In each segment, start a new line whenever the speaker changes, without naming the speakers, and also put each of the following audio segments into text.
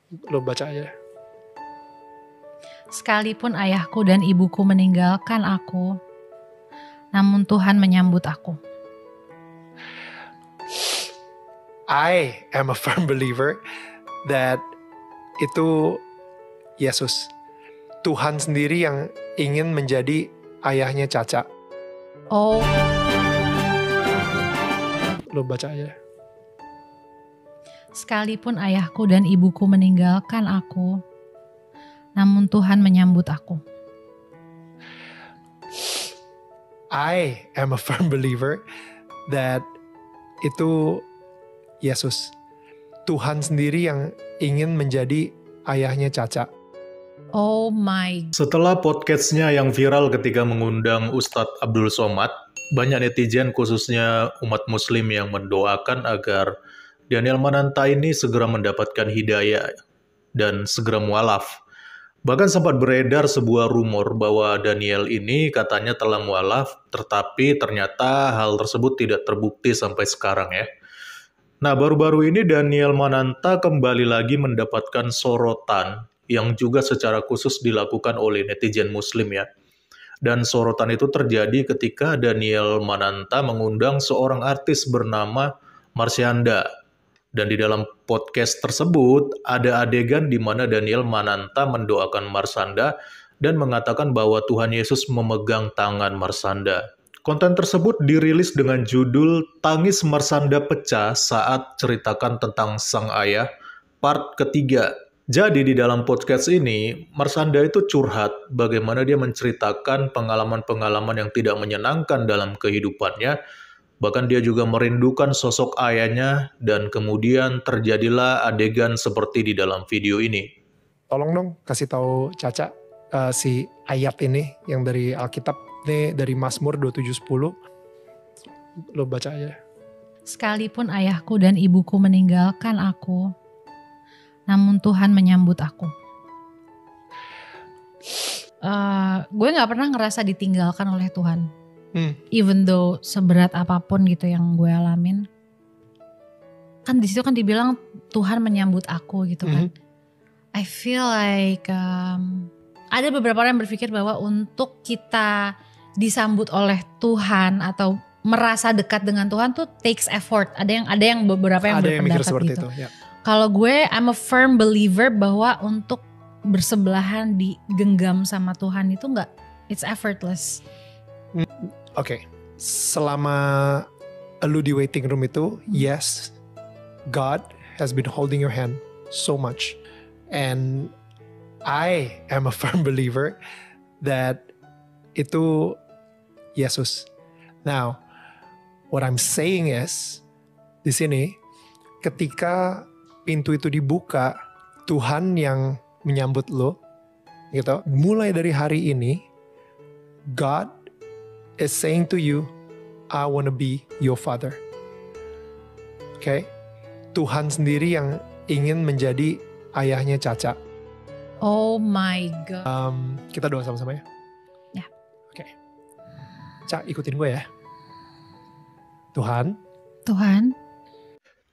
Lo baca aja.
Sekalipun ayahku dan ibuku meninggalkan aku, namun Tuhan menyambut aku.
I am a firm believer that itu Yesus. Tuhan sendiri yang ingin menjadi ayahnya Caca.
Oh,
Lo baca aja.
sekalipun ayahku dan ibuku meninggalkan aku, namun Tuhan menyambut aku.
I am a firm believer that itu Yesus. Tuhan sendiri yang ingin menjadi ayahnya Caca.
Oh my.
Setelah podcastnya yang viral ketika mengundang Ustadz Abdul Somad, banyak netizen khususnya umat muslim yang mendoakan agar Daniel Mananta ini segera mendapatkan hidayah dan segera mualaf. Bahkan sempat beredar sebuah rumor bahwa Daniel ini katanya telah mualaf, tetapi ternyata hal tersebut tidak terbukti sampai sekarang ya. Nah, baru-baru ini Daniel Mananta kembali lagi mendapatkan sorotan yang juga secara khusus dilakukan oleh netizen muslim ya. Dan sorotan itu terjadi ketika Daniel Mananta mengundang seorang artis bernama Marsyanda. Dan di dalam podcast tersebut ada adegan di mana Daniel Mananta mendoakan Marsyanda dan mengatakan bahwa Tuhan Yesus memegang tangan Marsyanda. Konten tersebut dirilis dengan judul Tangis Marsyanda Pecah Saat Ceritakan Tentang Sang Ayah, part ketiga. Jadi di dalam podcast ini, Marsyanda itu curhat bagaimana dia menceritakan pengalaman-pengalaman yang tidak menyenangkan dalam kehidupannya. Bahkan dia juga merindukan sosok ayahnya dan kemudian terjadilah adegan seperti di dalam video ini.
Tolong dong kasih tahu Caca si ayat ini yang dari Alkitab nih, dari Mazmur 27:10. Lo baca aja.
Sekalipun ayahku dan ibuku meninggalkan aku, namun Tuhan menyambut aku. Gue gak pernah ngerasa ditinggalkan oleh Tuhan. Even though seberat apapun gitu yang gue alamin. Kan di situ kan dibilang Tuhan menyambut aku gitu kan. I feel like ada beberapa orang yang berpikir bahwa untuk kita disambut oleh Tuhan atau merasa dekat dengan Tuhan tuh takes effort. Ada yang beberapa yang
ada yang mikir
berpendapat
seperti
gitu.
itu, ya.
Kalau gue, I'm a firm believer bahwa untuk bersebelahan digenggam sama Tuhan itu enggak, it's effortless.
Oke. Selama lu di waiting room itu, yes, God has been holding your hand so much. And I am a firm believer that itu Yesus. Now, what I'm saying is, di sini, ketika pintu itu dibuka, Tuhan yang menyambut lo, gitu. Mulai dari hari ini, God is saying to you, I want to be your father. Okay? Tuhan sendiri yang ingin menjadi ayahnya Caca.
Oh my God.
Kita doa sama-sama ya?
Ya.
Oke. Ca, ikutin gue ya. Tuhan.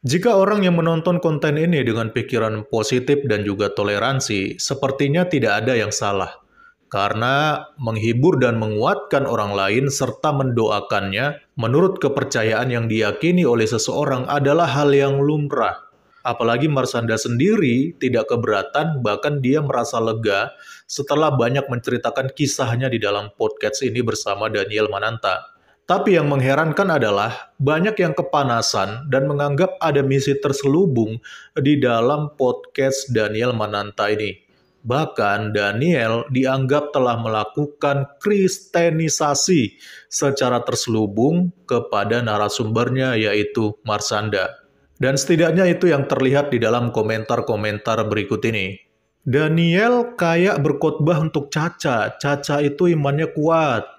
Jika orang yang menonton konten ini dengan pikiran positif dan juga toleransi, sepertinya tidak ada yang salah. Karena menghibur dan menguatkan orang lain serta mendoakannya menurut kepercayaan yang diyakini oleh seseorang adalah hal yang lumrah. Apalagi Marsyanda sendiri tidak keberatan, bahkan dia merasa lega setelah banyak menceritakan kisahnya di dalam podcast ini bersama Daniel Mananta. Tapi yang mengherankan adalah banyak yang kepanasan dan menganggap ada misi terselubung di dalam podcast Daniel Mananta ini. Bahkan Daniel dianggap telah melakukan kristenisasi secara terselubung kepada narasumbernya yaitu Marsyanda. Dan setidaknya itu yang terlihat di dalam komentar-komentar berikut ini. Daniel kayak berkhotbah untuk Caca. Caca itu imannya kuat.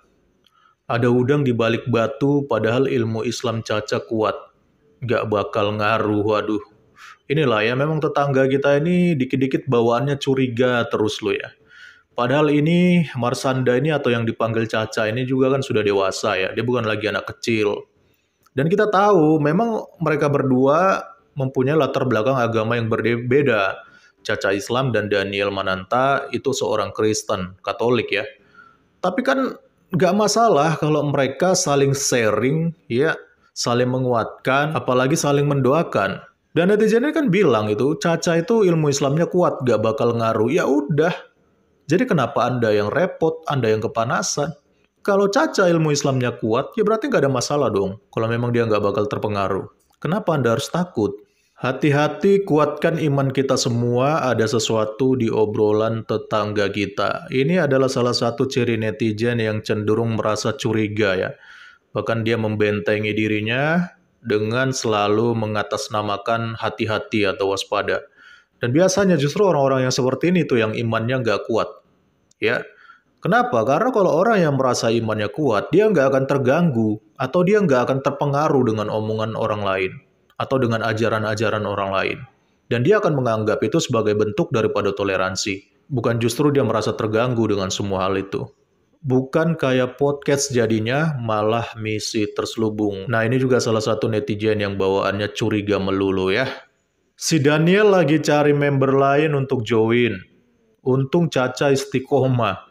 Ada udang di balik batu padahal ilmu Islam Caca kuat. Gak bakal ngaruh, waduh. Inilah ya, memang tetangga kita ini dikit-dikit bawaannya curiga terus lo ya. Padahal ini Marsyanda ini atau yang dipanggil Caca ini juga kan sudah dewasa ya. Dia bukan lagi anak kecil. Dan kita tahu memang mereka berdua mempunyai latar belakang agama yang berbeda. Caca Islam dan Daniel Mananta itu seorang Kristen, Katolik ya. Tapi kan nggak masalah kalau mereka saling sharing, ya, saling menguatkan, apalagi saling mendoakan. Dan netizennya kan bilang itu, Caca itu ilmu Islamnya kuat, gak bakal ngaruh. Ya udah, jadi kenapa Anda yang repot, Anda yang kepanasan? Kalau Caca ilmu Islamnya kuat, ya berarti nggak ada masalah dong. Kalau memang dia nggak bakal terpengaruh. Kenapa Anda harus takut? Hati-hati, kuatkan iman kita semua, ada sesuatu di obrolan tetangga kita. Ini adalah salah satu ciri netizen yang cenderung merasa curiga ya. Bahkan dia membentengi dirinya dengan selalu mengatasnamakan hati-hati atau waspada. Dan biasanya justru orang-orang yang seperti ini tuh yang imannya nggak kuat. Ya, kenapa? Karena kalau orang yang merasa imannya kuat, dia nggak akan terganggu, atau dia nggak akan terpengaruh dengan omongan orang lain, atau dengan ajaran-ajaran orang lain. Dan dia akan menganggap itu sebagai bentuk daripada toleransi. Bukan justru dia merasa terganggu dengan semua hal itu. Bukan kayak podcast jadinya, malah misi terselubung. Nah ini juga salah satu netizen yang bawaannya curiga melulu ya. Si Daniel lagi cari member lain untuk join. Untung Caca istiqomah.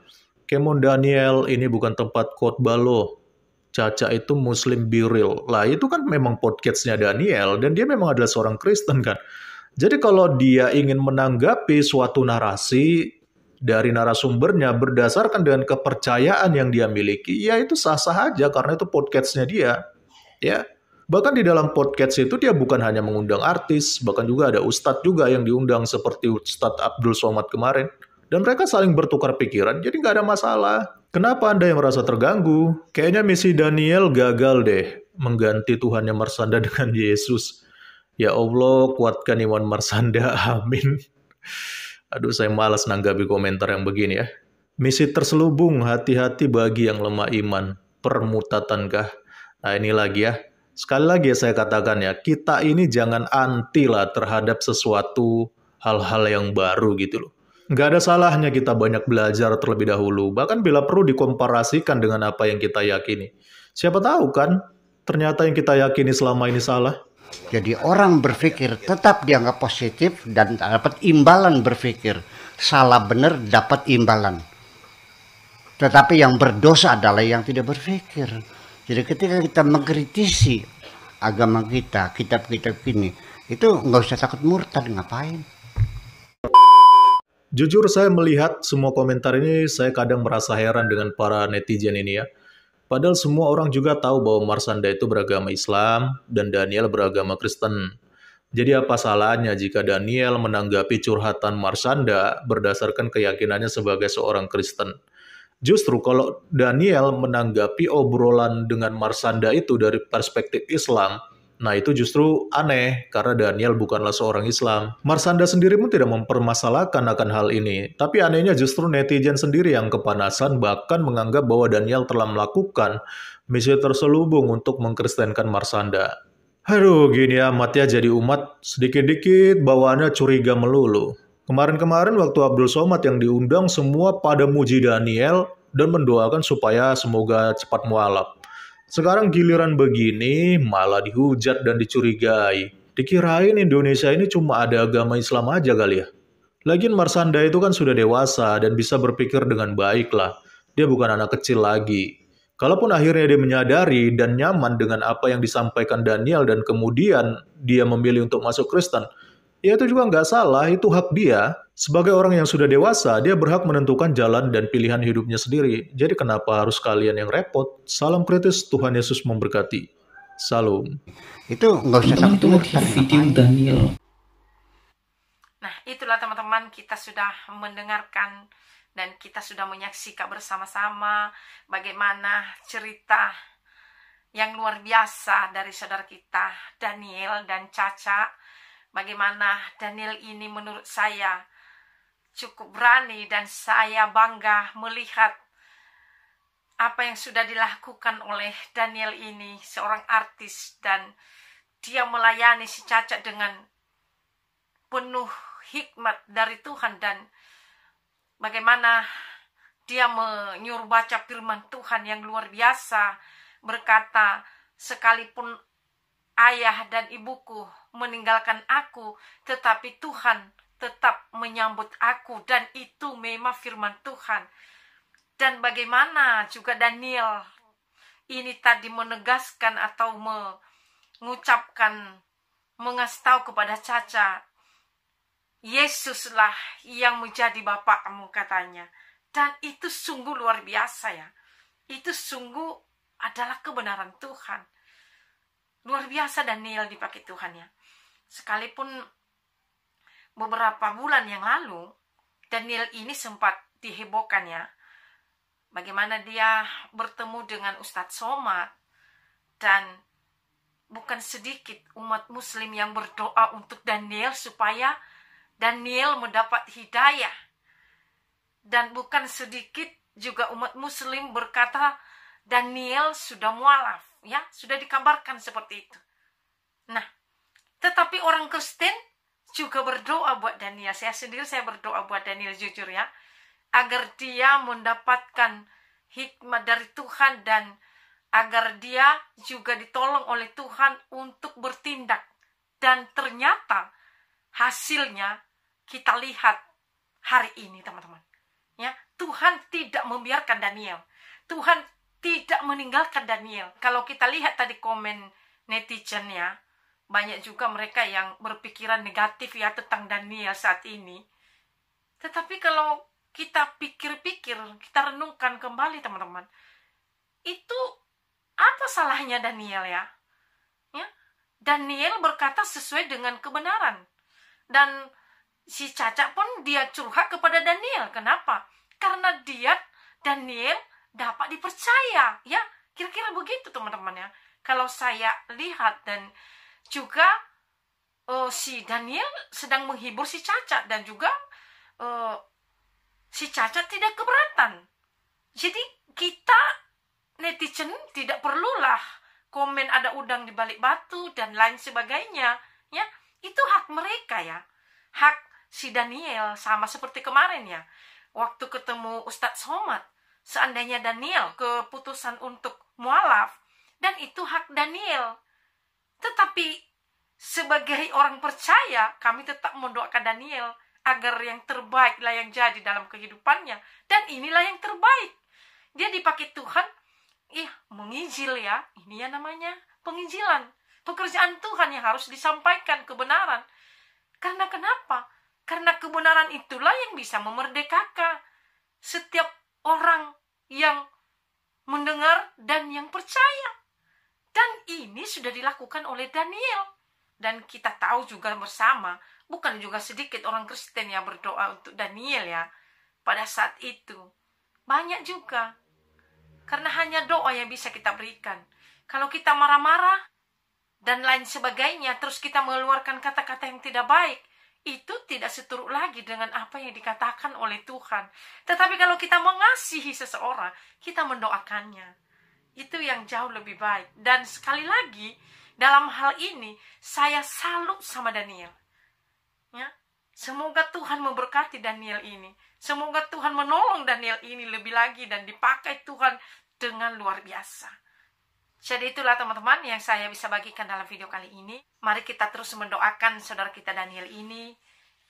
Kemon Daniel, ini bukan tempat khotbah lo. Caca itu Muslim Biril. Lah itu kan memang podcastnya Daniel, dan dia memang adalah seorang Kristen kan. Jadi kalau dia ingin menanggapi suatu narasi dari narasumbernya berdasarkan dengan kepercayaan yang dia miliki, ya itu sah-sah aja karena itu podcastnya dia. Ya, bahkan di dalam podcast itu dia bukan hanya mengundang artis, bahkan juga ada ustadz juga yang diundang seperti Ustadz Abdul Somad kemarin. Dan mereka saling bertukar pikiran, jadi nggak ada masalah. Kenapa Anda yang merasa terganggu? Kayaknya misi Daniel gagal deh, mengganti Tuhannya Marsanda dengan Yesus. Ya Allah, kuatkan iman Marsanda, amin. Aduh, saya malas nanggapi komentar yang begini ya. Misi terselubung, hati-hati bagi yang lemah iman. Permutatankah? Nah ini lagi ya. Sekali lagi ya saya katakan ya, kita ini jangan anti lah terhadap sesuatu hal-hal yang baru gitu loh. Nggak ada salahnya kita banyak belajar terlebih dahulu, bahkan bila perlu dikomparasikan dengan apa yang kita yakini. Siapa tahu kan, ternyata yang kita yakini selama ini salah.
Jadi orang berpikir tetap dianggap positif dan dapat imbalan berpikir. Salah benar dapat imbalan. Tetapi yang berdosa adalah yang tidak berpikir. Jadi ketika kita mengkritisi agama kita, kitab-kitab ini, itu nggak usah takut murtad, ngapain?
Jujur saya melihat semua komentar ini, saya kadang merasa heran dengan para netizen ini ya. Padahal semua orang juga tahu bahwa Marsanda itu beragama Islam dan Daniel beragama Kristen. Jadi apa salahnya jika Daniel menanggapi curhatan Marsanda berdasarkan keyakinannya sebagai seorang Kristen? Justru kalau Daniel menanggapi obrolan dengan Marsanda itu dari perspektif Islam, nah itu justru aneh, karena Daniel bukanlah seorang Islam. Marsanda sendiri pun tidak mempermasalahkan akan hal ini. Tapi anehnya justru netizen sendiri yang kepanasan, bahkan menganggap bahwa Daniel telah melakukan misi terselubung untuk mengkristenkan Marsanda. Aduh, gini amat ya jadi umat, sedikit-dikit bawaannya curiga melulu. Kemarin-kemarin waktu Abdul Somad yang diundang, semua pada muji Daniel dan mendoakan supaya semoga cepat mualaf. Sekarang giliran begini, malah dihujat dan dicurigai. Dikirain Indonesia ini cuma ada agama Islam aja kali ya. Lagian Marsanda itu kan sudah dewasa dan bisa berpikir dengan baik lah. Dia bukan anak kecil lagi. Kalaupun akhirnya dia menyadari dan nyaman dengan apa yang disampaikan Daniel dan kemudian dia memilih untuk masuk Kristen, ya itu juga nggak salah, itu hak dia. Sebagai orang yang sudah dewasa, dia berhak menentukan jalan dan pilihan hidupnya sendiri. Jadi kenapa harus kalian yang repot? Salam kritis, Tuhan Yesus memberkati. Salam.
Itu nggak usah takut video Daniel.
Nah itulah teman-teman, kita sudah mendengarkan dan kita sudah menyaksikan bersama-sama bagaimana cerita yang luar biasa dari saudara kita Daniel dan Caca. Bagaimana Daniel ini menurut saya cukup berani dan saya bangga melihat apa yang sudah dilakukan oleh Daniel ini, seorang artis, dan dia melayani si Caca dengan penuh hikmat dari Tuhan, dan bagaimana dia menyuruh baca firman Tuhan yang luar biasa, berkata, sekalipun ayah dan ibuku meninggalkan aku, tetapi Tuhan tetap menyambut aku, dan itu memang firman Tuhan. Dan bagaimana juga Daniel ini tadi menegaskan atau mengucapkan, mengasih tahu kepada Caca, Yesuslah yang menjadi Bapakmu, katanya. Dan itu sungguh luar biasa ya. Itu sungguh adalah kebenaran Tuhan. Luar biasa Daniel dipakai Tuhan ya. Sekalipun beberapa bulan yang lalu Daniel ini sempat dihebohkan ya. Bagaimana dia bertemu dengan Ustadz Somad, dan bukan sedikit umat muslim yang berdoa untuk Daniel supaya Daniel mendapat hidayah. Dan bukan sedikit juga umat muslim berkata Daniel sudah mualaf, ya, sudah dikabarkan seperti itu. Nah, tetapi orang Kristen juga berdoa buat Daniel. Saya berdoa buat Daniel, jujur ya, agar dia mendapatkan hikmat dari Tuhan dan agar dia juga ditolong oleh Tuhan untuk bertindak. Dan ternyata hasilnya kita lihat hari ini, teman-teman. Ya, Tuhan tidak membiarkan Daniel. Tuhan tidak meninggalkan Daniel. Kalau kita lihat tadi komen netizen ya, banyak juga mereka yang berpikiran negatif ya tentang Daniel saat ini. Tetapi kalau kita pikir-pikir, kita renungkan kembali teman-teman, itu apa salahnya Daniel ya? Ya, Daniel berkata sesuai dengan kebenaran. Dan si Caca pun dia curhat kepada Daniel. Kenapa? Karena Daniel dapat dipercaya. Ya, kira-kira begitu teman-teman ya. Kalau saya lihat, dan juga si Daniel sedang menghibur si Caca, dan juga si Caca tidak keberatan. Jadi kita netizen tidak perlulah komen ada udang di balik batu dan lain sebagainya. Ya, itu hak mereka ya. Hak si Daniel, sama seperti kemarin ya. Waktu ketemu Ustadz Somad, seandainya Daniel keputusan untuk mualaf, dan itu hak Daniel. Tetapi sebagai orang percaya, kami tetap mendoakan Daniel agar yang terbaiklah yang jadi dalam kehidupannya. Dan inilah yang terbaik. Dia dipakai Tuhan, menginjil ya. Ini ya namanya penginjilan. Pekerjaan Tuhan yang harus disampaikan kebenaran. Karena kenapa? Karena kebenaran itulah yang bisa memerdekakan setiap orang yang mendengar dan yang percaya. Dan ini sudah dilakukan oleh Daniel. Dan kita tahu juga bersama, bukan juga sedikit orang Kristen yang berdoa untuk Daniel ya. Pada saat itu, banyak juga. Karena hanya doa yang bisa kita berikan. Kalau kita marah-marah dan lain sebagainya, terus kita mengeluarkan kata-kata yang tidak baik, itu tidak seturut lagi dengan apa yang dikatakan oleh Tuhan. Tetapi kalau kita mengasihi seseorang, kita mendoakannya. Itu yang jauh lebih baik. Dan sekali lagi, dalam hal ini, saya salut sama Daniel. Ya, semoga Tuhan memberkati Daniel ini. Semoga Tuhan menolong Daniel ini lebih lagi dan dipakai Tuhan dengan luar biasa. Jadi itulah teman-teman yang saya bisa bagikan dalam video kali ini. Mari kita terus mendoakan saudara kita Daniel ini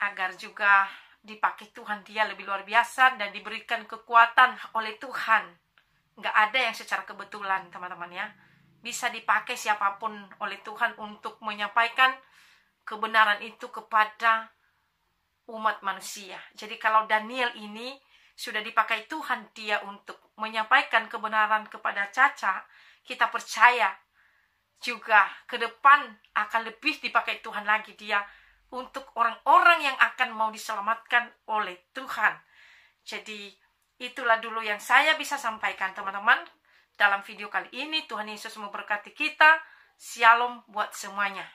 agar juga dipakai Tuhan dia lebih luar biasa dan diberikan kekuatan oleh Tuhan. Nggak ada yang secara kebetulan teman-teman ya. Bisa dipakai siapapun oleh Tuhan untuk menyampaikan kebenaran itu kepada umat manusia. Jadi kalau Daniel ini sudah dipakai Tuhan dia untuk menyampaikan kebenaran kepada Caca, kita percaya juga ke depan akan lebih dipakai Tuhan lagi dia untuk orang-orang yang akan mau diselamatkan oleh Tuhan. Jadi itulah dulu yang saya bisa sampaikan teman-teman dalam video kali ini. Tuhan Yesus memberkati kita. Shalom buat semuanya.